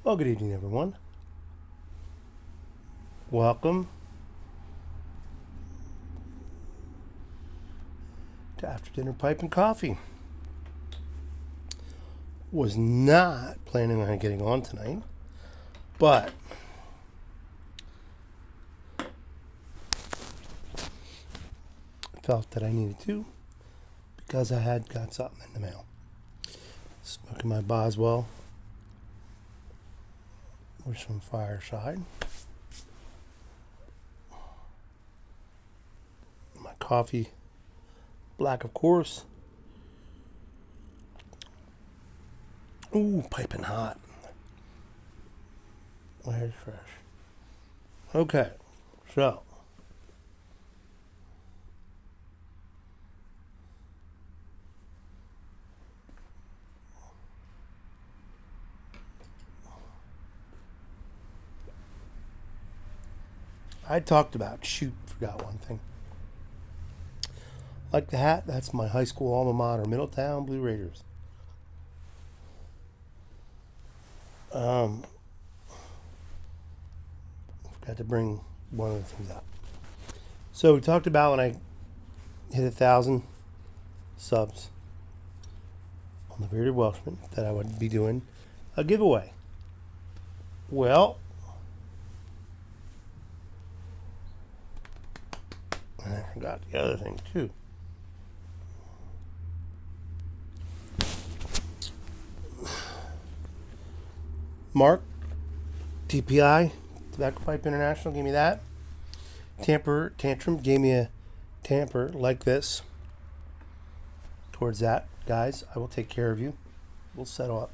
Well, good evening, everyone. Welcome to After Dinner Pipe and Coffee. Was not planning on getting on tonight, but felt that I needed to because I had got something in the mail. Smoking my Boswell with some Fireside. My coffee, black of course. Ooh, piping hot. Very fresh. Okay, so I talked about, forgot one thing. Like the hat, that's my high school alma mater, Middletown Blue Raiders. Forgot to bring one of the things up. So we talked about when I hit 1,000 subs on the Bearded Welshman that I would be doing a giveaway. Well, and I forgot the other thing too. Mark, TPI, Tobacco Pipe International, gave me that. Tamper Tantrum gave me a tamper like this. Towards that, guys, I will take care of you. We'll settle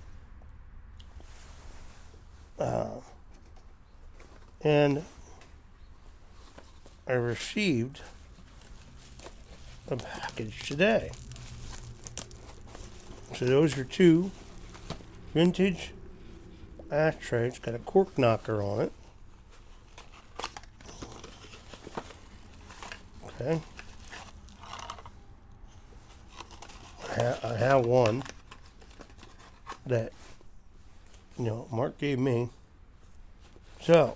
up. And I received a package today. So those are two vintage ashtrays. Got a cork knocker on it. Okay. I have one that, Mark gave me. So,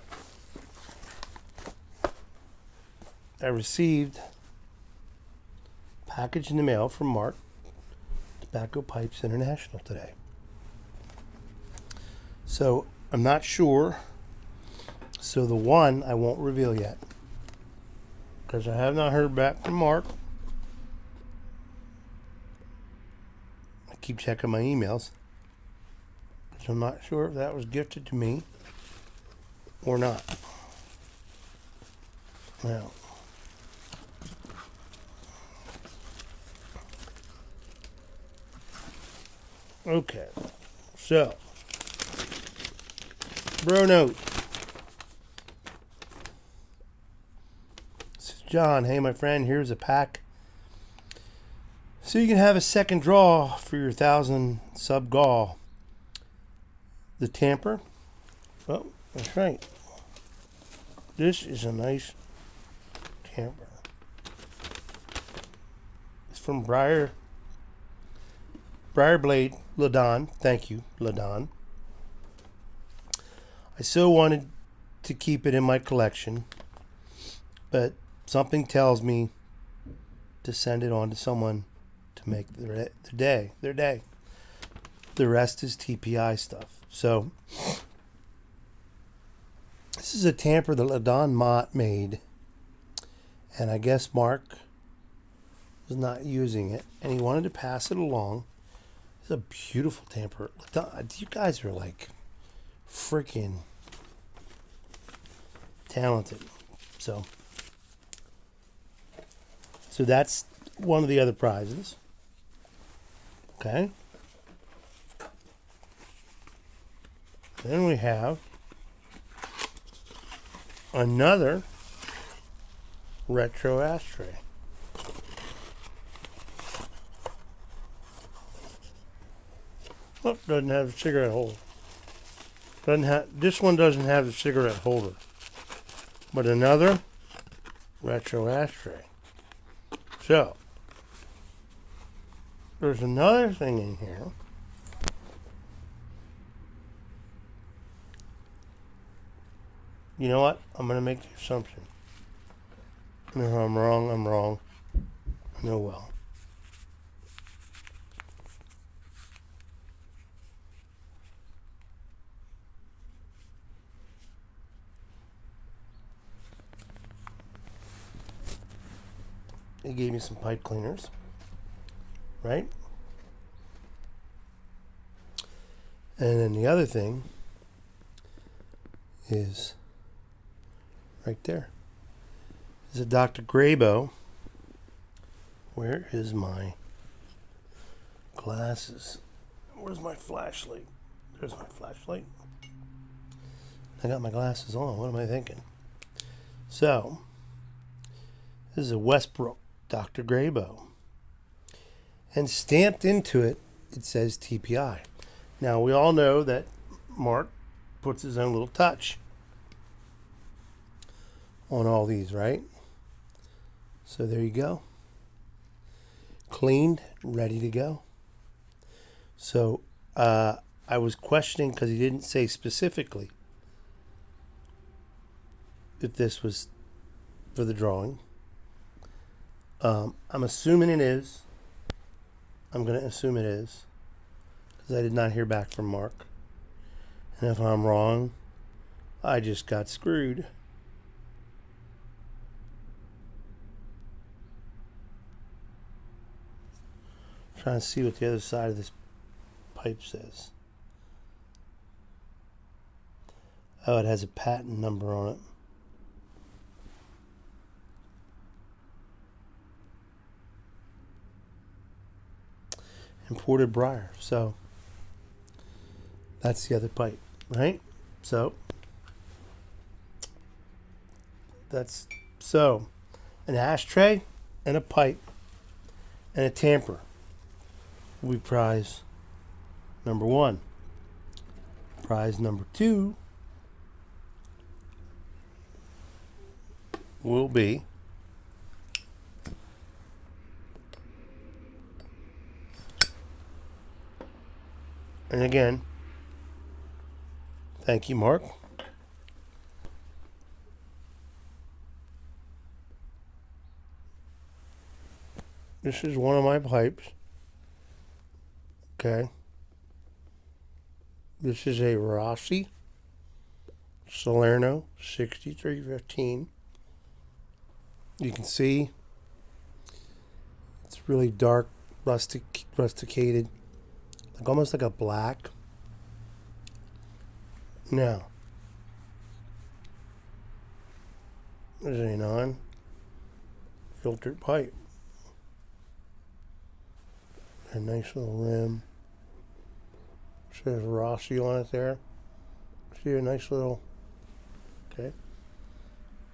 I received a package in the mail from Mark, Tobacco Pipes International today. So, I'm not sure. So, the one I won't reveal yet, because I have not heard back from Mark. I keep checking my emails, because I'm not sure if that was gifted to me or not. Now, okay, so, bro note. This is John. Hey, my friend, here's a pack. So you can have a second draw for your 1,000 sub gall. The tamper. Oh, that's right. This is a nice tamper. It's from Briar Blade Ladon. Thank you, Ladon. I so wanted to keep it in my collection, but something tells me to send it on to someone to make their day. The rest is TPI stuff. So this is a tamper that Ladon Mott made, and I guess Mark was not using it, and he wanted to pass it along. It's a beautiful tamper. Ladon, you guys are like freaking talented. So that's one of the other prizes. Okay. Then we have another retro ashtray. Oh, doesn't have a cigarette holder. This one doesn't have the cigarette holder. But another retro ashtray. So, there's another thing in here You know what? I'm going to make the assumption. And if I'm wrong, I'm wrong. I know well. They gave me some pipe cleaners, right? And then the other thing is right there. Is a Dr. Grabo. Where is my glasses? Where's my flashlight? There's my flashlight. I got my glasses on. What am I thinking? So, this is a Westbrook Dr. Grabo. And stamped into it, it says TPI. Now, we all know that Mark puts his own little touch on all these, right? So there you go. Cleaned, ready to go. So I was questioning because he didn't say specifically if this was for the drawing. I'm assuming it is. I'm going to assume it is because I did not hear back from Mark. And if I'm wrong, I just got screwed. Trying to see what the other side of this pipe says. Oh, it has a patent number on it. Imported briar. So that's the other pipe, right? So that's an ashtray and a pipe and a tamper will be prize number 1. Prize number 2 will be and again, thank you, Mark. This is one of my pipes. Okay. This is a Rossi Salerno 6315. You can see it's really dark, rusticated, like almost like a black. Now, there's a non-filtered pipe. A nice little rim. Says Rossi on it there. See a nice little. Okay.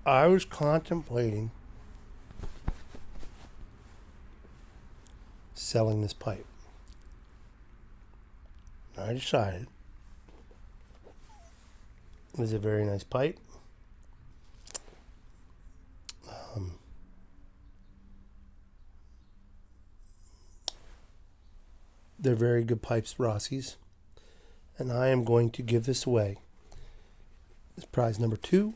I was contemplating selling this pipe. I decided it was a very nice pipe. They're very good pipes, Rossi's. And I am going to give this away. It's prize number 2.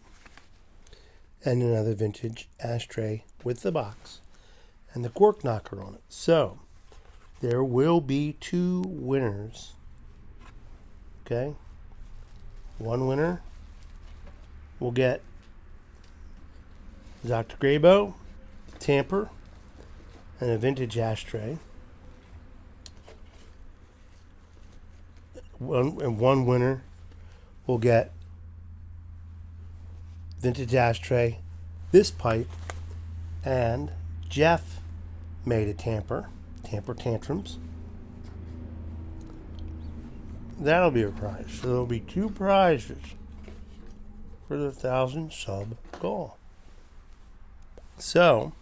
And another vintage ashtray with the box. And the cork knocker on it. So, there will be 2 winners. Okay? One winner will get Dr. Grabo, tamper, and a vintage ashtray. One winner will get vintage ashtray, this pipe, and Jeff made a tamper tantrums. That'll be a prize. So there'll be 2 prizes for the 1,000 sub goal. So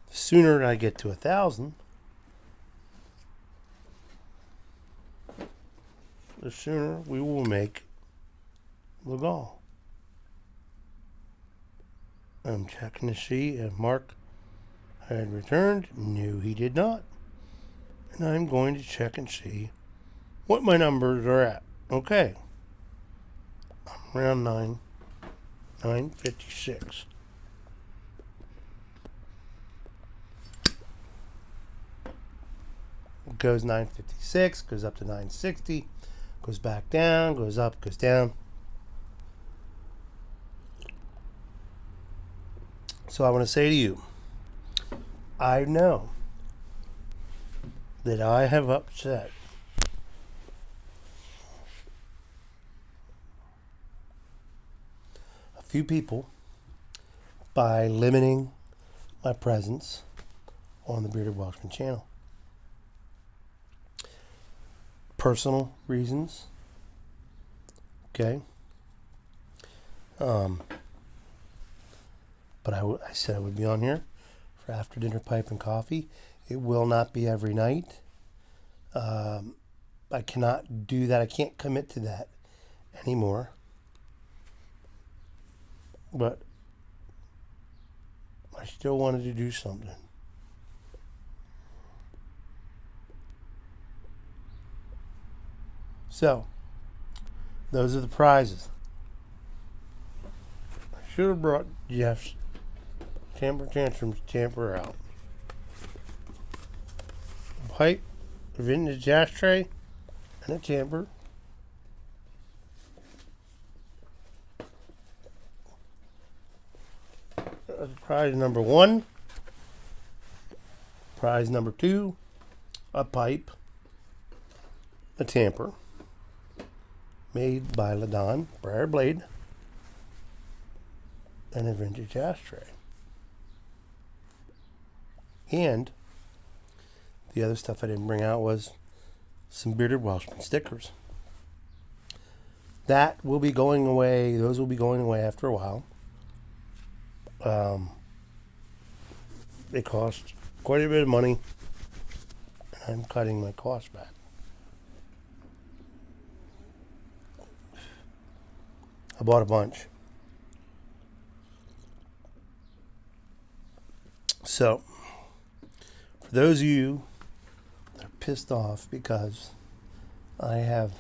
the sooner I get to 1,000, the sooner we will make the goal. I'm checking to see if Mark had returned. No, he did not. And I'm going to check and see what my numbers are at. Okay. I'm around 9:56. Goes 9:56, goes up to 9:60, goes back down, goes up, goes down. So I want to say to you, I know that I have upset a few people by limiting my presence on the Bearded Welshman channel. Personal reasons. Okay. But I said I would be on here for after dinner pipe and coffee. It will not be every night. I cannot do that. I can't commit to that anymore. But I still wanted to do something. So, those are the prizes. I should have brought Jeff's Temper Tantrums tamper out. A pipe, a vintage ashtray, and a tamper. Prize number 1. Prize number 2, a pipe, a tamper, made by Ladon Briar Blade, and a vintage ashtray. And the other stuff I didn't bring out was some Bearded Welshman stickers. That will be going away. Those will be going away after a while. They cost quite a bit of money, and I'm cutting my costs back. I bought a bunch. So, for those of you that are pissed off because I have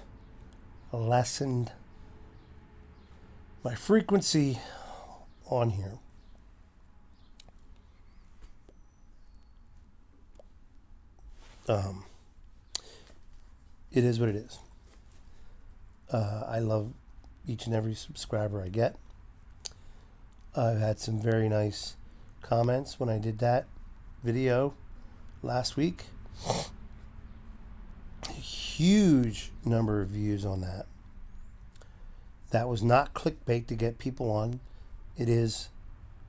lessened my frequency on here, it is what it is. I love each and every subscriber I get. I've had some very nice comments when I did that video last week. A huge number of views on that. That was not clickbait to get people on. It is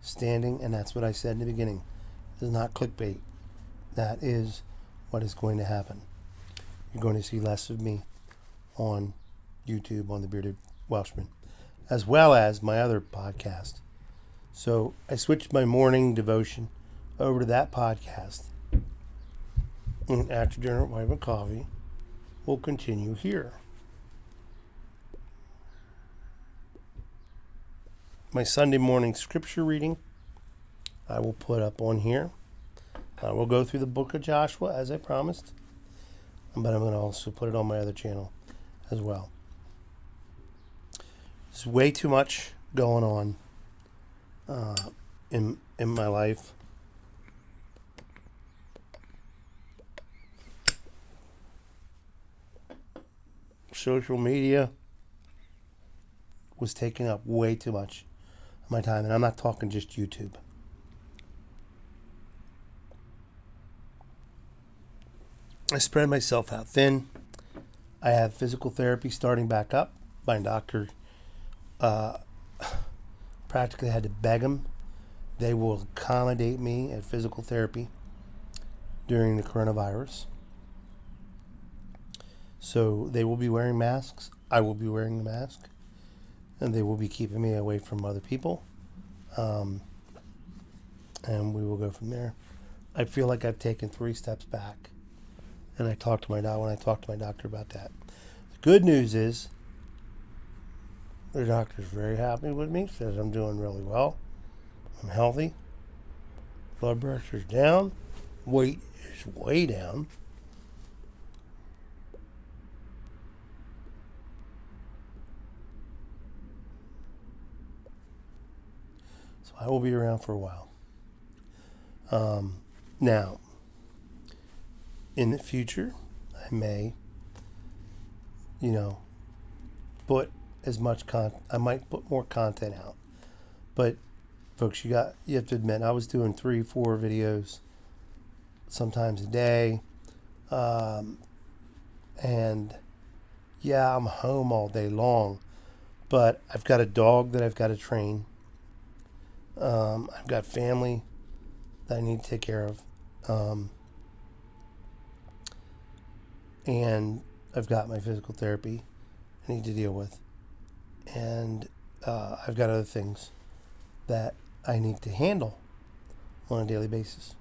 standing, and that's what I said in the beginning. It is not clickbait. That is what is going to happen. You're going to see less of me on YouTube on the Bearded Welshman, as well as my other podcast. So I switched my morning devotion over to that podcast. And after dinner, I have a coffee. We'll continue here. My Sunday morning scripture reading, I will put up on here. I will go through the book of Joshua as I promised, but I'm going to also put it on my other channel as well. There's way too much going on in my life. Social media was taking up way too much of my time, and I'm not talking just YouTube. I spread myself out thin. I have physical therapy starting back up. My doctor practically had to beg them. They will accommodate me at physical therapy during the coronavirus. So they will be wearing masks. I will be wearing the mask. And they will be keeping me away from other people. And we will go from there. I feel like I've taken 3 steps back. And I talked to my doctor when I talked to my doctor about that. The good news is the doctor's very happy with me. Says I'm doing really well. I'm healthy. Blood pressure's down. Weight is way down. So I will be around for a while. Now, in the future, I may, put as much I might put more content out. But folks, you have to admit, I was doing 3-4 videos sometimes a day. And yeah, I'm home all day long, but I've got a dog that I've got to train. I've got family that I need to take care of. And I've got my physical therapy I need to deal with. And I've got other things that I need to handle on a daily basis.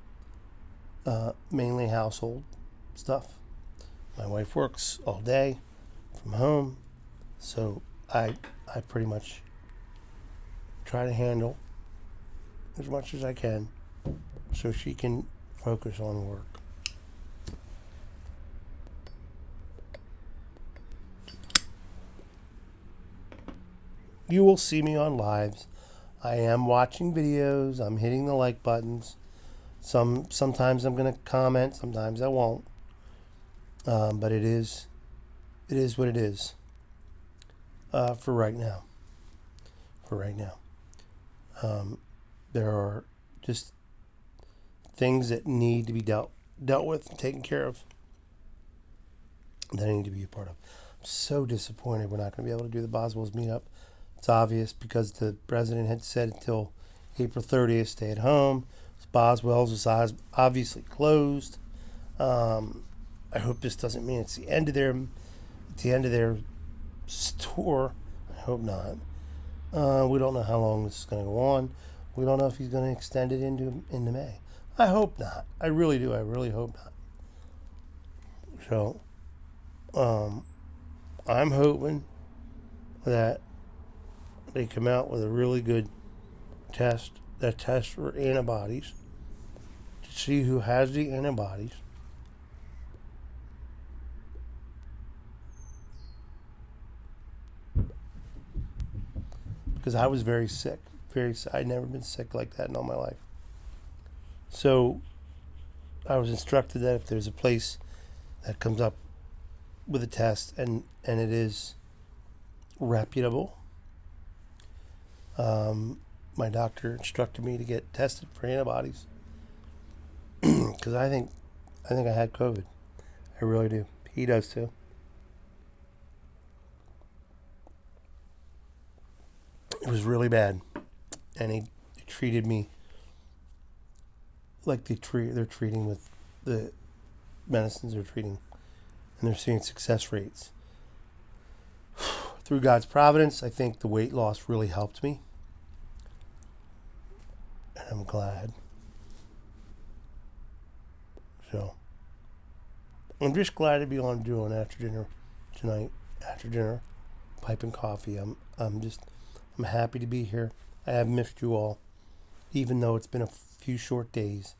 Mainly household stuff. My wife works all day from home, so I pretty much try to handle as much as I can so she can focus on work. You will see me on lives. I am watching videos. I'm hitting the like buttons. Sometimes I'm going to comment. Sometimes I won't. But it is what it is. For right now. There are just things that need to be dealt with and taken care of that I need to be a part of. I'm so disappointed we're not going to be able to do the Boswell's meetup. It's obvious because the president had said until April 30th, stay at home. Boswell's was obviously closed. I hope this doesn't mean it's the end of their store. I hope not. We don't know how long this is going to go on. We don't know if he's going to extend it into May. I hope not. I really do. I really hope not. So, I'm hoping that they come out with a really good test that tests for antibodies to see who has the antibodies. Because I was very sick. I'd never been sick like that in all my life. So I was instructed that if there's a place that comes up with a test and it is reputable, my doctor instructed me to get tested for antibodies because I think I had COVID. I really do. He does too. It was really bad, and he treated me like they're treating with the medicines they're treating, and they're seeing success rates. Through God's providence, I think the weight loss really helped me, and I'm glad. So, I'm just glad to be on doing after dinner tonight. After dinner, piping coffee. I'm happy to be here. I have missed you all, even though it's been a few short days.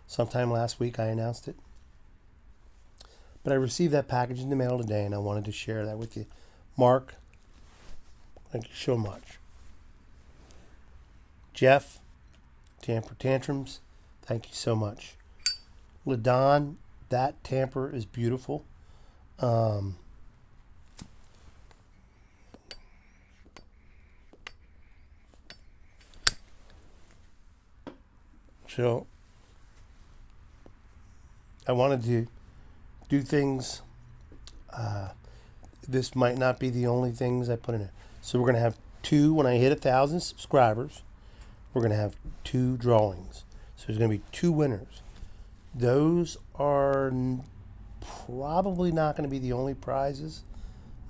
Sometime last week I announced it. But I received that package in the mail today, and I wanted to share that with you. Mark, thank you so much. Jeff, Tamper Tantrums, thank you so much. LaDon, that tamper is beautiful. So I wanted to do things. This might not be the only things I put in it. So we're going to have two, when I hit 1,000 subscribers, we're going to have 2 drawings. So there's going to be 2 winners. Those are probably not going to be the only prizes.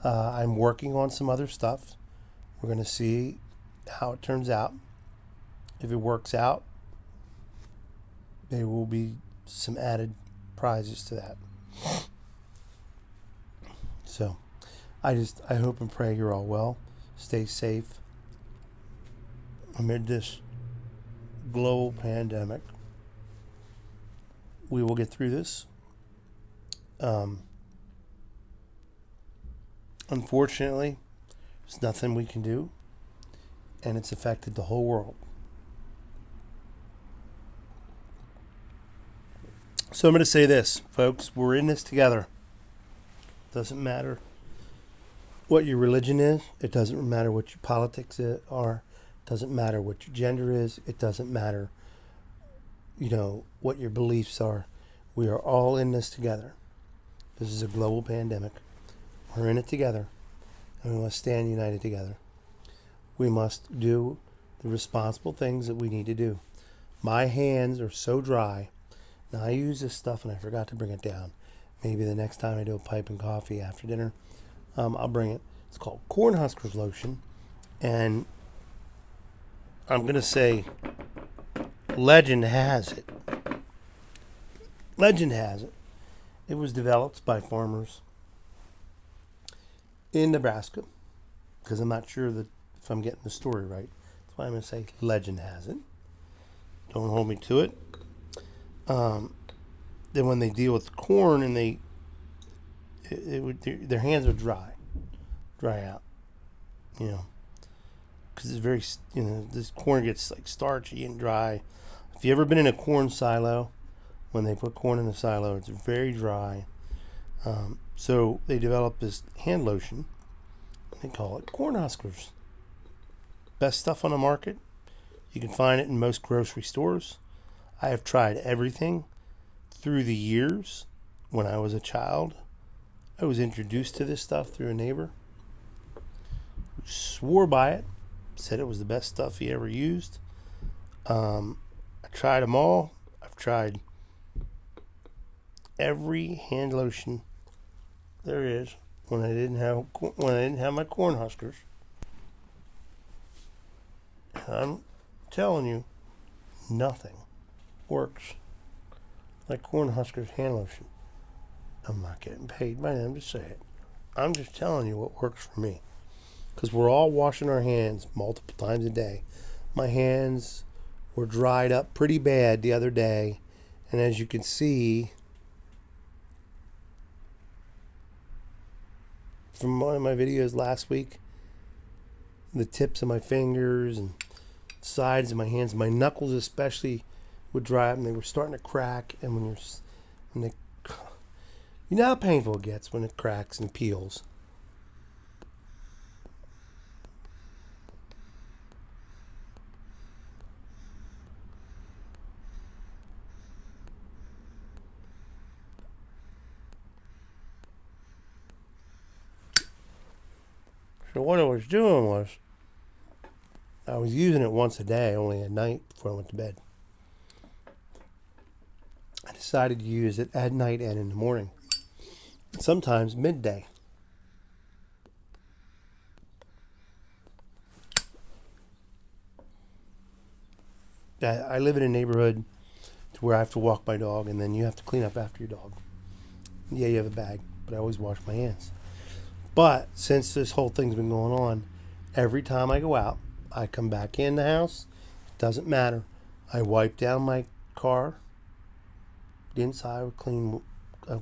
I'm working on some other stuff. We're going to see how it turns out. If it works out, there will be some added prizes to that. So, I hope and pray you're all well. Stay safe amid this global pandemic. We will get through this. Unfortunately, there's nothing we can do and it's affected the whole world. So I'm going to say this, folks, we're in this together. Doesn't matter what your religion is. It doesn't matter what your politics are. It doesn't matter what your gender is. It doesn't matter, what your beliefs are. We are all in this together. This is a global pandemic. We're in it together, and we must stand united together. We must do the responsible things that we need to do. My hands are so dry. Now, I use this stuff, and I forgot to bring it down. Maybe the next time I do a pipe and coffee after dinner, I'll bring it. It's called Cornhuskers Lotion, and I'm going to say legend has it. Legend has it. It was developed by farmers in Nebraska, because I'm not sure that if I'm getting the story right. That's why I'm going to say legend has it. Don't hold me to it. Then when they deal with corn and their hands would dry out, because it's very, this corn gets like starchy and dry. If you ever been in a corn silo, when they put corn in the silo, it's very dry. So they developed this hand lotion. They call it Cornhuskers. Best stuff on the market. You can find it in most grocery stores. I have tried everything through the years. When I was a child, I was introduced to this stuff through a neighbor who swore by it, said it was the best stuff he ever used. I tried them all. I've tried every hand lotion there is when I didn't have my corn huskers. I'm telling you, nothing works like Cornhuskers hand lotion. I'm not getting paid by them to say it. I'm just telling you what works for me. Because we're all washing our hands multiple times a day. My hands were dried up pretty bad the other day. And as you can see from one of my videos last week, the tips of my fingers and sides of my hands, my knuckles especially, would dry up and they were starting to crack. And you know how painful it gets when it cracks and peels. So what I was doing was, I was using it once a day, only at night before I went to bed. I decided to use it at night and in the morning. Sometimes midday. I live in a neighborhood to where I have to walk my dog, and then you have to clean up after your dog. Yeah, you have a bag, but I always wash my hands. But since this whole thing's been going on, every time I go out, I come back in the house. It doesn't matter. I wipe down my car. The inside was clean.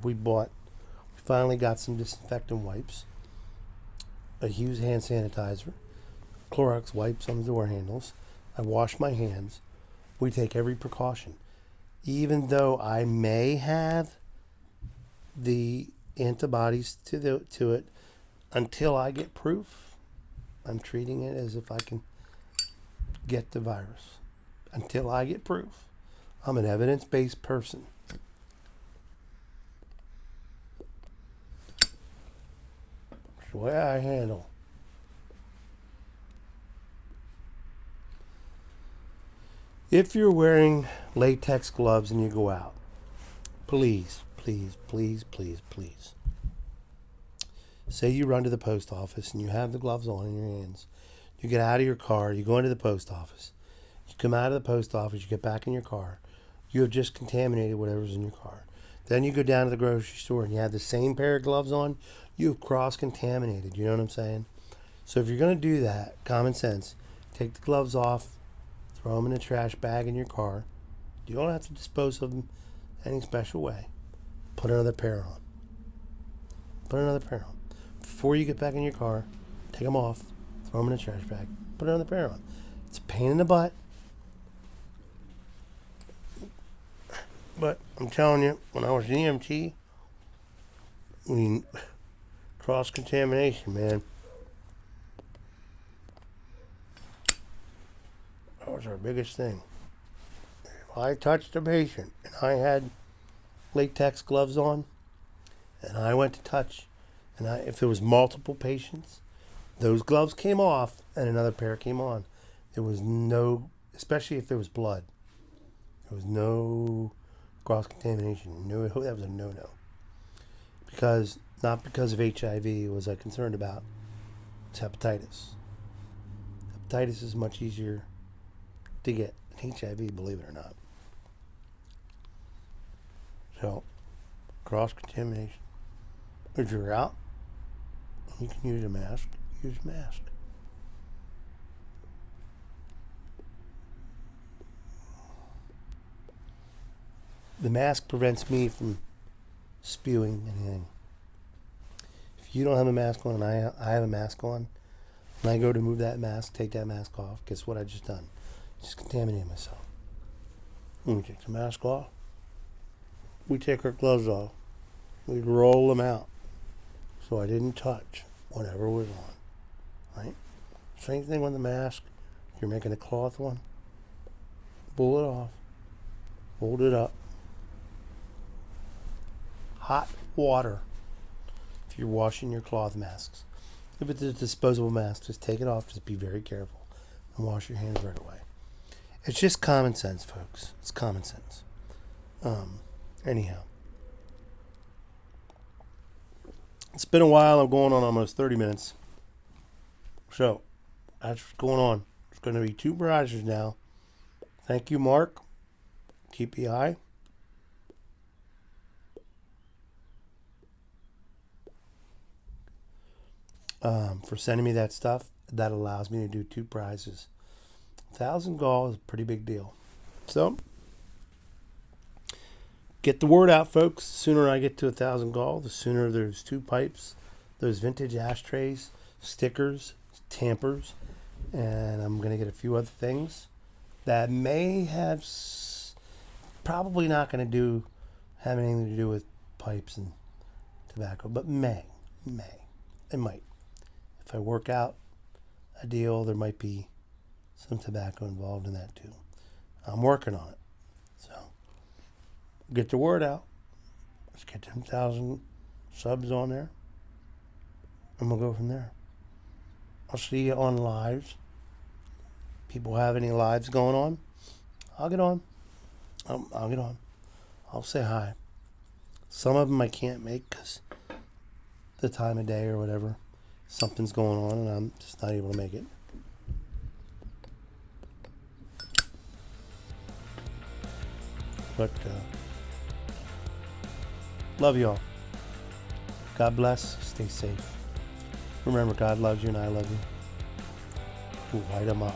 We finally got some disinfectant wipes, a Hughes hand sanitizer, Clorox wipes on the door handles. I wash my hands. We take every precaution. Even though I may have the antibodies to it, until I get proof, I'm treating it as if I can get the virus. Until I get proof. I'm an evidence-based person. It's the way I handle. If you're wearing latex gloves and you go out, please, please, please, please, please. Say you run to the post office and you have the gloves on in your hands. You get out of your car, you go into the post office. You come out of the post office, you get back in your car. You have just contaminated whatever's in your car. Then you go down to the grocery store and you have the same pair of gloves on. You've cross-contaminated. You know what I'm saying? So if you're going to do that, common sense, take the gloves off, throw them in a trash bag in your car. You don't have to dispose of them any special way. Put another pair on. Put another pair on. Before you get back in your car, take them off, throw them in a trash bag, put another pair on. It's a pain in the butt. But I'm telling you, when I was an EMT, cross-contamination, man. That was our biggest thing. If I touched a patient and I had latex gloves on and I went to touch, and if there was multiple patients, those gloves came off and another pair came on. There was no, especially if there was blood, there was no cross-contamination. No, that was a no-no. Not because of HIV was I concerned about. It's hepatitis. Hepatitis is much easier to get than HIV, believe it or not. So, cross-contamination. If you're out, you can use a mask, use a mask. The mask prevents me from spewing anything. If you don't have a mask on and I have a mask on, and I go to move that mask, take that mask off, guess what I just done? Just contaminated myself. When we take the mask off, we take our gloves off, we roll them out so I didn't touch whatever was on. Right? Same thing with the mask. If you're making a cloth one, pull it off, hold it up. Hot water if you're washing your cloth masks. If it's a disposable mask, just take it off. Just be very careful and wash your hands right away. It's just common sense, folks. It's common sense. Anyhow, it's been a while. I'm going on almost 30 minutes. So that's what's going on. It's going to be 2 barrages now. Thank you, Mark. TPI. For sending me that stuff. That allows me to do 2 prizes. 1,000 gall is a pretty big deal. So, get the word out, folks. The sooner I get to 1,000 gall, the sooner there's 2 pipes, those vintage ashtrays, stickers, tampers, and I'm going to get a few other things that may have, probably not going to have anything to do with pipes and tobacco, but may. It might. If I work out a deal, there might be some tobacco involved in that too. I'm working on it. So, get the word out. Let's get 10,000 subs on there. And we'll go from there. I'll see you on lives. People have any lives going on? I'll get on. I'll get on. I'll say hi. Some of them I can't make because the time of day or whatever. Something's going on and I'm just not able to make it. But love y'all. God bless. Stay safe. Remember, God loves you and I love you. Light 'em up.